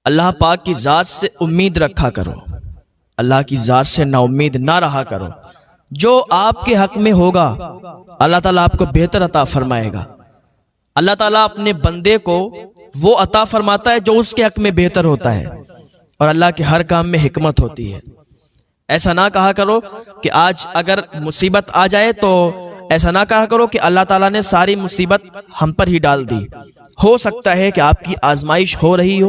اللہ پاک کی ذات سے امید رکھا کرو، اللہ کی ذات سے نا امید نہ رہا کرو۔ جو آپ کے حق میں ہوگا اللہ تعالیٰ آپ کو بہتر عطا فرمائے گا۔ اللہ تعالیٰ اپنے بندے کو وہ عطا فرماتا ہے جو اس کے حق میں بہتر ہوتا ہے، اور اللہ کے ہر کام میں حکمت ہوتی ہے۔ ایسا نہ کہا کرو کہ آج اگر مصیبت آ جائے تو ایسا نہ کہا کرو کہ اللہ تعالیٰ نے ساری مصیبت ہم پر ہی ڈال دی۔ ہو سکتا ہے کہ آپ کی آزمائش ہو رہی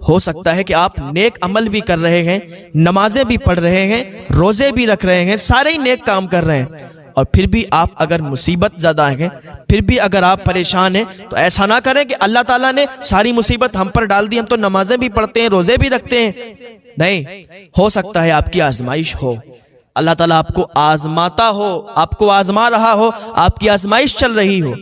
ہو سکتا ہے کہ آپ نیک عمل بھی کر رہے ہیں، نمازیں بھی پڑھ رہے ہیں، روزے بھی رکھ رہے ہیں، سارے ہی نیک کام کر رہے ہیں، اور پھر بھی آپ اگر مصیبت زدہ ہیں، پھر بھی اگر آپ پریشان ہیں، تو ایسا نہ کریں کہ اللہ تعالیٰ نے ساری مصیبت ہم پر ڈال دی، ہم تو نمازیں بھی پڑھتے ہیں، روزے بھی رکھتے ہیں۔ نہیں، ہو سکتا ہے آپ کی آزمائش ہو، اللہ تعالیٰ آپ کو آزماتا ہو، آپ کو آزما رہا ہو، آپ کی آزمائش چل رہی ہو۔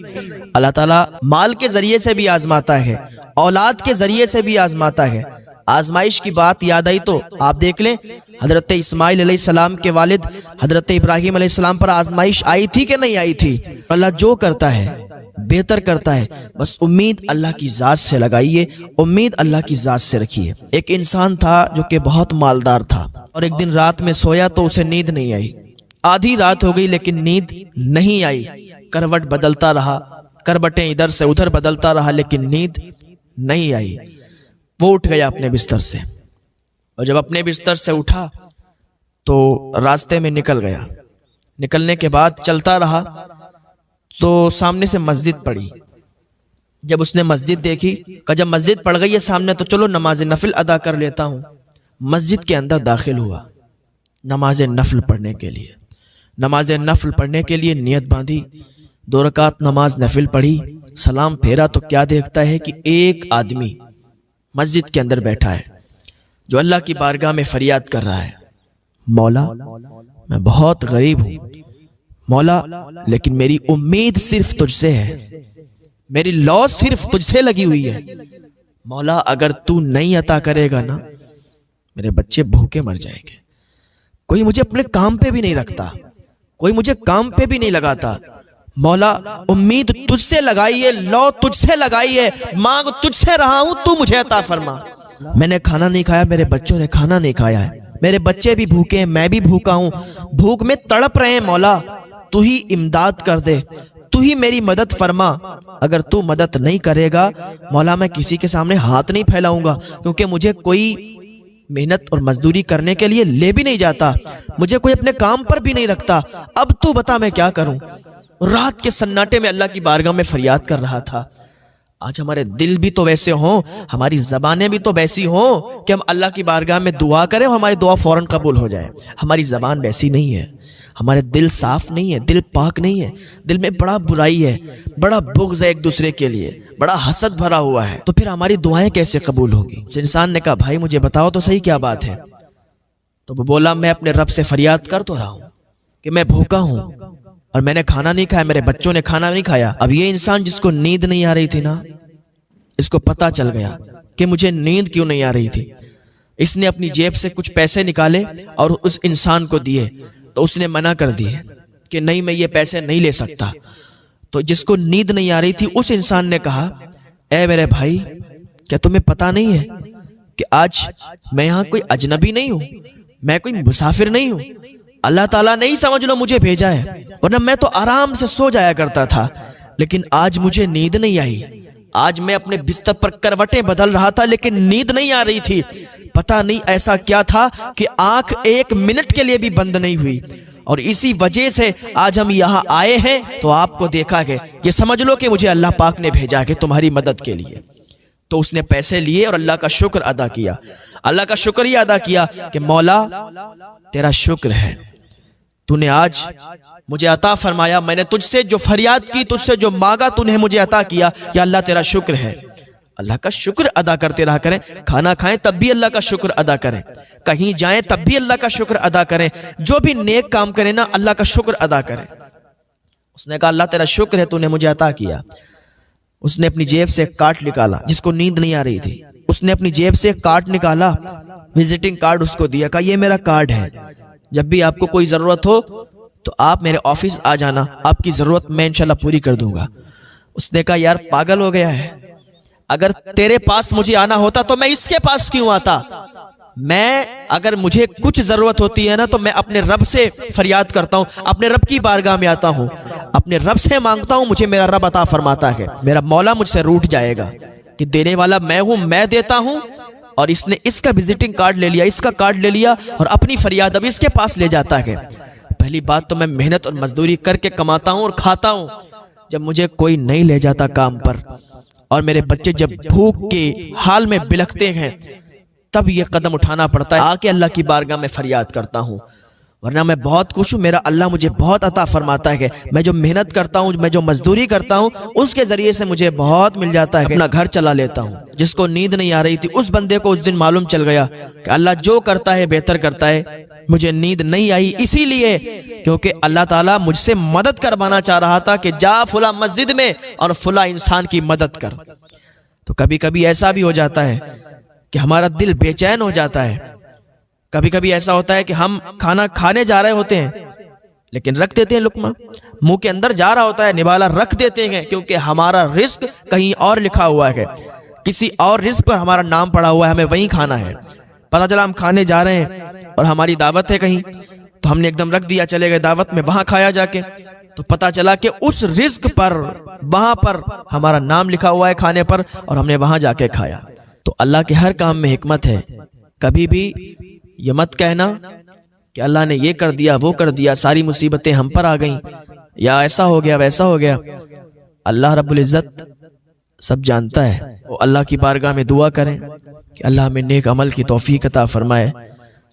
اللہ تعالیٰ مال کے ذریعے سے بھی آزماتا ہے، اولاد کے ذریعے سے بھی آزماتا ہے۔ آزمائش کی بات یاد آئی تو آپ دیکھ لیں، حضرت اسماعیل علیہ السلام کے والد حضرت ابراہیم علیہ السلام پر آزمائش آئی تھی کہ نہیں آئی تھی؟ اللہ جو کرتا ہے بہتر کرتا ہے، بس امید اللہ کی ذات سے لگائیے، امید اللہ کی ذات سے رکھیے۔ ایک انسان تھا جو کہ بہت مالدار تھا، اور ایک دن رات میں سویا تو اسے نیند نہیں آئی۔ آدھی رات ہو گئی لیکن نیند نہیں آئی، کروٹ بدلتا رہا، کروٹیں ادھر سے ادھر بدلتا رہا، لیکن نیند نہیں آئی۔ وہ اٹھ گیا اپنے بستر سے، اور جب اپنے بستر سے اٹھا تو راستے میں نکل گیا۔ نکلنے کے بعد چلتا رہا تو سامنے سے مسجد پڑی۔ جب اس نے مسجد دیکھی، کہ جب مسجد پڑ گئی ہے سامنے تو چلو نماز نفل ادا کر لیتا ہوں۔ مسجد کے اندر داخل ہوا نماز نفل پڑھنے کے لیے۔ نماز نفل پڑھنے کے لیے نیت باندھی، 2 رکعت نماز نفل پڑھی، سلام پھیرا تو کیا دیکھتا ہے کہ ایک آدمی مسجد کے اندر بیٹھا ہے جو اللہ کی بارگاہ میں فریاد کر رہا ہے، مولا میں بہت غریب ہوں، مولا لیکن میری امید صرف تجھ سے ہے، میری لو صرف تجھ سے لگی ہوئی ہے، مولا اگر تو نہیں عطا کرے گا نا میرے بچے بھوکے مر جائیں گے۔ کوئی مجھے اپنے کام پہ بھی نہیں رکھتا، کوئی مجھے کام پہ بھی نہیں لگاتا، مولا امید تجھ سے لگائی ہے، لو تجھ سے لگائی ہے، مانگ تجھ سے رہا ہوں، تو مجھے عطا فرما۔ میں نے کھانا نہیں کھایا، میرے بچوں نے کھانا نہیں کھایا ہے، میرے بچے بھی بھوکے ہیں، میں بھی بھوکا ہوں، بھوک میں تڑپ رہے ہیں، مولا تو ہی امداد کر دے، تو ہی میری مدد فرما۔ اگر تو مدد نہیں کرے گا مولا میں کسی کے سامنے ہاتھ نہیں پھیلاؤں گا، کیونکہ مجھے کوئی محنت اور مزدوری کرنے کے لیے لے بھی نہیں جاتا، مجھے کوئی اپنے کام پر بھی نہیں رکھتا، اب تو بتا میں کیا کروں۔ رات کے سناٹے میں اللہ کی بارگاہ میں فریاد کر رہا تھا۔ آج ہمارے دل بھی تو ویسے ہوں، ہماری زبانیں بھی تو ویسی ہوں کہ ہم اللہ کی بارگاہ میں دعا کریں اور ہماری دعا فوراً قبول ہو جائے۔ ہماری زبان ویسی نہیں ہے، ہمارے دل صاف نہیں ہے، دل پاک نہیں ہے، دل میں بڑا برائی ہے، بڑا بغض ہے ایک دوسرے کے لیے، بڑا حسد بھرا ہوا ہے، تو پھر ہماری دعائیں کیسے قبول ہوں گی؟ اس انسان نے کہا بھائی مجھے بتاؤ تو صحیح کیا بات ہے؟ تو وہ بولا میں اپنے رب سے فریاد کر تو رہا ہوں کہ میں بھوکا ہوں اور میں نے کھانا نہیں کھایا، میرے بچوں نے کھانا نہیں کھایا۔ اب یہ انسان جس کو نیند نہیں آ رہی تھی نا، اس کو پتا چل گیا کہ مجھے نیند کیوں نہیں آ رہی تھی۔ اس نے اپنی جیب سے کچھ پیسے نکالے اور اس انسان کو دیے، تو اس نے منع کر دیے کہ نہیں میں یہ پیسے نہیں لے سکتا۔ تو جس کو نیند نہیں آ رہی تھی اس انسان نے کہا اے میرے بھائی کیا تمہیں پتا نہیں ہے کہ آج میں یہاں کوئی اجنبی نہیں ہوں، میں کوئی مسافر نہیں ہوں، اللہ تعالیٰ نے ہی سمجھ لو مجھے بھیجا ہے، ورنہ میں تو آرام سے سو جایا کرتا تھا، لیکن آج مجھے نیند نہیں آئی، آج میں اپنے بستر پر کروٹیں بدل رہا تھا لیکن نیند نہیں آ رہی تھی۔ پتہ نہیں ایسا کیا تھا کہ آنکھ 1 منٹ کے لیے بھی بند نہیں ہوئی، اور اسی وجہ سے آج ہم یہاں آئے ہیں تو آپ کو دیکھا کہ یہ سمجھ لو کہ مجھے اللہ پاک نے بھیجا کہ تمہاری مدد کے لیے۔ تو اس نے پیسے لیے اور اللہ کا شکر ادا کیا، اللہ کا شکریہ ادا کیا کہ مولا تیرا شکر ہے، تو نے آج مجھے عطا فرمایا، میں نے تجھ سے جو فریاد کی، تجھ سے جو مانگا تو نے مجھے عطا کیا، یا اللہ تیرا شکر ہے۔ اللہ کا شکر ادا کرتے رہا کریں، کھانا کھائیں تب بھی اللہ کا شکر ادا کریں، کہیں جائیں تب بھی اللہ کا شکر ادا کریں، جو بھی نیک کام کریں نا اللہ کا شکر ادا کریں۔ اس نے کہا اللہ تیرا شکر ہے تو نے مجھے عطا کیا۔ اس نے اپنی جیب سے ایک کارڈ نکالا، جس کو نیند نہیں آ رہی تھی، اس نے اپنی جیب سے ایک کارڈ نکالا، وزٹنگ کارڈ اس کو دیا، کہا یہ میرا کارڈ ہے، جب بھی آپ کو کوئی ضرورت ہو تو آپ میرے آفس آ جانا، آپ کی ضرورت میں انشاءاللہ پوری کر دوں گا۔ اس نے کہا یار پاگل ہو گیا ہے، اگر تیرے پاس مجھے آنا ہوتا تو میں اس کے پاس کیوں آتا؟ میں اگر مجھے کچھ ضرورت ہوتی ہے نا تو میں اپنے رب سے فریاد کرتا ہوں، اپنے رب کی بارگاہ میں آتا ہوں، اپنے رب سے مانگتا ہوں، مجھے میرا رب عطا فرماتا ہے۔ میرا مولا مجھ سے روٹھ جائے گا کہ دینے والا میں ہوں، میں دیتا ہوں، اور اس نے اس کا وزٹنگ کارڈ لے لیا، اس کا کارڈ لے لیا، اور اپنی فریاد اب اس کے پاس لے جاتا ہے۔ پہلی بات تو میں محنت اور مزدوری کر کے کماتا ہوں اور کھاتا ہوں، جب مجھے کوئی نہیں لے جاتا کام پر، اور میرے بچے جب بھوک کے حال میں بلکتے ہیں تب یہ قدم اٹھانا پڑتا ہے، آ کے اللہ کی بارگاہ میں فریاد کرتا ہوں، ورنہ میں بہت خوش ہوں، میرا اللہ مجھے بہت عطا فرماتا ہے کہ میں جو محنت کرتا ہوں، میں جو مزدوری کرتا ہوں، اس کے ذریعے سے مجھے بہت مل جاتا ہے، اپنا گھر چلا لیتا ہوں۔ جس کو نیند نہیں آ رہی تھی اس بندے کو اس دن معلوم چل گیا کہ اللہ جو کرتا ہے بہتر کرتا ہے، مجھے نیند نہیں آئی اسی لیے کیونکہ اللہ تعالیٰ مجھ سے مدد کروانا چاہ رہا تھا کہ جا فلاں مسجد میں اور فلاں انسان کی مدد کر۔ تو کبھی کبھی ایسا بھی ہو جاتا ہے کہ ہمارا دل بے چین ہو جاتا ہے، کبھی کبھی ایسا ہوتا ہے کہ ہم کھانا کھانے جا رہے ہوتے ہیں لیکن رکھ دیتے ہیں لقمہ، منہ کے اندر جا رہا ہوتا ہے نوالا رکھ دیتے ہیں کیونکہ ہمارا رزق کہیں اور لکھا ہوا ہے، کسی اور رزق پر ہمارا نام پڑا ہوا ہے، ہمیں وہیں کھانا ہے۔ پتہ چلا ہم کھانے جا رہے ہیں اور ہماری دعوت ہے کہیں، تو ہم نے ایک دم رکھ دیا، چلے گئے دعوت میں، وہاں کھایا جا کے، تو پتہ چلا کہ اس رزق پر وہاں پر ہمارا نام لکھا ہوا ہے کھانے پر، اور ہم نے وہاں جا کے کھایا۔ تو اللہ کے ہر کام میں حکمت ہے، کبھی بھی یہ مت کہنا کہ اللہ نے یہ کر دیا وہ کر دیا، ساری مصیبتیں ہم پر آ گئیں، یا ایسا ہو گیا ویسا ہو گیا۔ اللہ رب العزت سب جانتا ہے، وہ اللہ کی بارگاہ میں دعا کریں کہ اللہ ہمیں نیک عمل کی توفیق عطا فرمائے،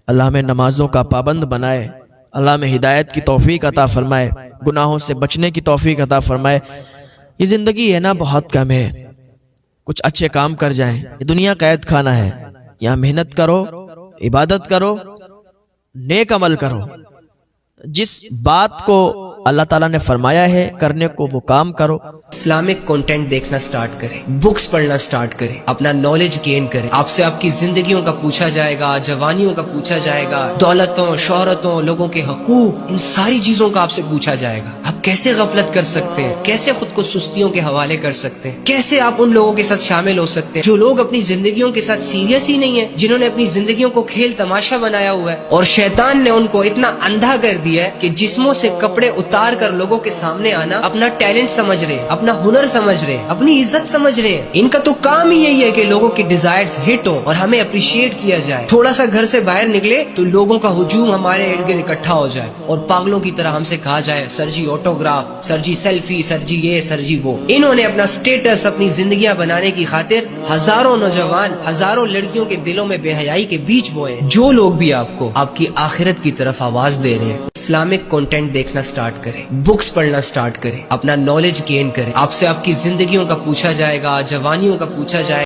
اللہ ہمیں نمازوں کا پابند بنائے، اللہ ہمیں ہدایت کی توفیق عطا فرمائے، گناہوں سے بچنے کی توفیق عطا فرمائے۔ یہ زندگی ہے نا بہت کم ہے، کچھ اچھے کام کر جائیں، یہ دنیا قید خانہ ہے، یہاں محنت کرو، عبادت کرو، نیک عمل کرو، جس بات کو اللہ تعالیٰ نے فرمایا ہے کرنے کو وہ کام کرو۔ اسلامک کنٹینٹ دیکھنا سٹارٹ کریں، بکس پڑھنا سٹارٹ کریں، اپنا نالج گین کریں۔ آپ سے آپ کی زندگیوں کا پوچھا جائے گا، جوانیوں کا پوچھا جائے گا، دولتوں، شہرتوں، لوگوں کے حقوق، ان ساری چیزوں کا آپ سے پوچھا جائے گا۔ آپ کیسے غفلت کر سکتے ہیں، کیسے خود کو سستیوں کے حوالے کر سکتے ہیں، کیسے آپ ان لوگوں کے ساتھ شامل ہو سکتے ہیں جو لوگ اپنی زندگیوں کے ساتھ سیریس ہی نہیں ہیں، جنہوں نے اپنی زندگیوں کو کھیل تماشا بنایا ہوا ہے، اور شیطان نے ان کو اتنا اندھا کر دیا ہے کہ جسموں سے کپڑے اتار کر لوگوں کے سامنے آنا اپنا ٹیلنٹ سمجھ رہے ہیں، اپنا ہنر سمجھ رہے ہیں، اپنی عزت سمجھ رہے ہیں۔ ان کا تو کام ہی یہی ہے کہ لوگوں کی ڈیزائرز ہٹ ہوں اور ہمیں اپریشیٹ کیا جائے۔ تھوڑا سا گھر سے باہر نکلے تو لوگوں کا ہجوم ہمارے ارد گرد اکٹھا ہو جائے اور پاگلوں کی طرح ہم سے کہا جائے سر جی آٹوگراف، سر جی سیلفی، سر جی یہ، سر جی وہ۔ انہوں نے اپنا سٹیٹس، اپنی زندگیاں بنانے کی خاطر ہزاروں نوجوان، ہزاروں لڑکیوں کے دلوں میں بے حیائی کے بیج بوئے ہیں۔ جو لوگ بھی آپ کو آپ کی آخرت کی طرف آواز دے رہے ہیں، اسلامک کنٹینٹ دیکھنا سٹارٹ کریں، بکس پڑھنا سٹارٹ کریں، اپنا نالج گین کریں۔ آپ سے آپ کی زندگیوں کا پوچھا جائے گا، جوانیوں کا پوچھا جائے گا۔